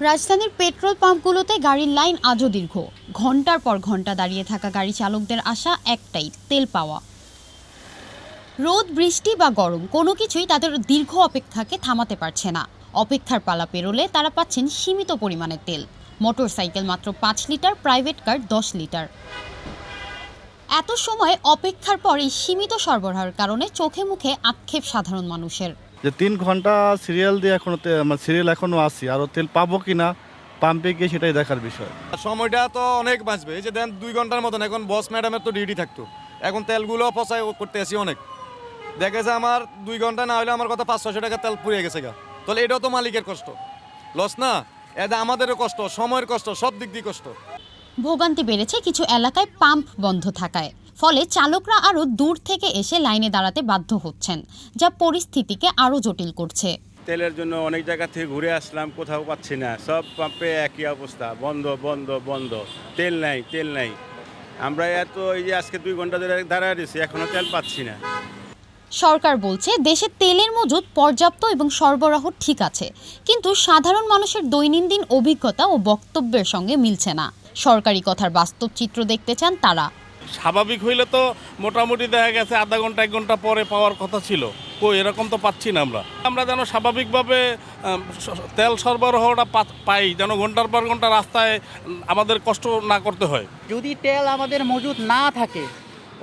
রাজধানীর পেট্রোল পাম্পগুলোতে গাড়ির লাইন আজও দীর্ঘ। ঘন্টার পর ঘন্টা দাঁড়িয়ে থাকা গাড়ি চালকদের আশা একটাই, তেল পাওয়া। রোদ, বৃষ্টি বা গরম কোনো কিছুই তাদের দীর্ঘ অপেক্ষাকে থামাতে পারছে না। অপেক্ষার পালা পেরোলে তারা পাচ্ছেন সীমিত পরিমাণের তেল। মোটরসাইকেল মাত্র 5 লিটার, প্রাইভেট কার 10 লিটার। এত সময় অপেক্ষার পর এই সীমিত সরবরাহের কারণে চোখে মুখে আক্ষেপ সাধারণ মানুষের। যে 3 ঘন্টা সিরিয়াল দিয়ে সিরিয়াল এখনো আসি, আরও তেল পাবো কিনা পাম্পে গিয়ে সেটাই দেখার বিষয়। সময়টা তো অনেক বাঁচবে। এই যে দেন 2 ঘন্টার মতন এখন বস ম্যাডামের তো ডিউটি থাকতো, এখন তেলগুলো পচাই করতে আসি অনেক। দেখেছে আমার 2 ঘন্টা না হলে আমার কথা 500-600 টাকা তেল পুড়িয়ে গেছে গা। তাহলে এটাও তো মালিকের কষ্ট, লস না? এটা আমাদেরও কষ্ট, সময়ের কষ্ট, সব দিক দিয়ে কষ্ট। ভোগান্তি বেড়েছে কিছু এলাকায় পাম্প বন্ধ থাকায়। ফলে চালকরা আরও দূর থেকে এসে লাইনে দাঁড়াতে বাধ্য হচ্ছেন, যা পরিস্থিতিকে আরও জটিল করছে। তেলের জন্য অনেক জায়গা থেকে ঘুরে আসলাম, কোথাও পাচ্ছি না। সব পাম্পে একই অবস্থা, বন্ধ বন্ধ বন্ধ, তেল নাই তেল নাই। আমরা এই যে আজকে 2 ঘন্টা ধরে দাঁড়ায় রয়েছি, এখনো তেল পাচ্ছি না। সরকার বলছে দেশে তেলের মজুদ পর্যাপ্ত এবং সরবরাহ ঠিক আছে, কিন্তু সাধারণ মানুষের দৈনন্দিন অভিজ্ঞতা ও বক্তব্যের সঙ্গে মিলছে না। সরকারি কথার বাস্তব চিত্র দেখতে চান তারা। স্বাভাবিক হইলে তো মোটামুটি দেখা গেছে আধা ঘন্টা 1 ঘন্টা পরে পাওয়ার কথা ছিল, কই এরকম তো পাচ্ছি না। আমরা যেন স্বাভাবিকভাবে তেল সরবরাহটা পাই, যেন ঘন্টার পর ঘন্টা রাস্তায় আমাদের কষ্ট না করতে হয়। যদি তেল আমাদের মজুদ না থাকে,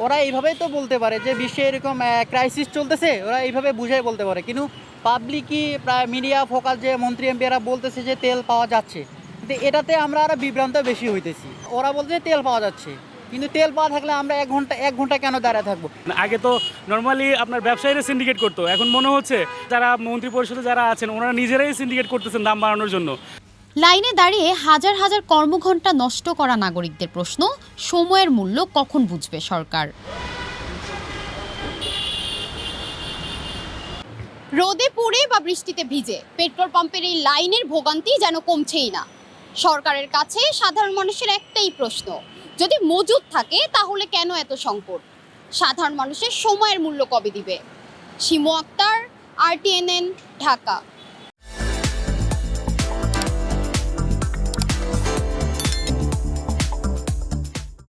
ওরা এইভাবেই তো বলতে পারে যে বিশ্বে এরকম ক্রাইসিস চলতেছে, ওরা এইভাবে বুঝাই বলতে পারে। কিন্তু পাবলিকই প্রায় মিডিয়া ফোকাস যে মন্ত্রী এমপিরা বলতেছে যে তেল পাওয়া যাচ্ছে, কিন্তু এটাতে আমরা আরও বিভ্রান্ত বেশি হইতেছি। ওরা বলছে তেল পাওয়া যাচ্ছে, কিন্তু তেল পাওয়া থাকলে আমরা এক ঘন্টা কেন দাঁড়ায় থাকবো? আগে তো নর্মালি আপনার ব্যবসায়ীরা সিন্ডিকেট করতো, এখন মনে হচ্ছে যারা মন্ত্রী পরিষদে যারা আছেন ওনারা নিজেরাই সিন্ডিকেট করতেছেন দাম বাড়ানোর জন্য। লাইনে দাঁড়িয়ে হাজার হাজার কর্মঘণ্টা নষ্ট করা নাগরিকদের প্রশ্ন, সময়ের মূল্য কখন বুঝবে সরকার? রোদে পুড়ে বা বৃষ্টিতে ভিজে পেট্রোল পাম্পের এই লাইনের ভোগান্তি যেন কমছেই না। সরকারের কাছে সাধারণ মানুষের একটাই প্রশ্ন, যদি মজুদ থাকে তাহলে কেন এত সংকট? সাধারণ মানুষের সময়ের মূল্য কবে দিবে? শিমু আক্তার, RTNN, ঢাকা।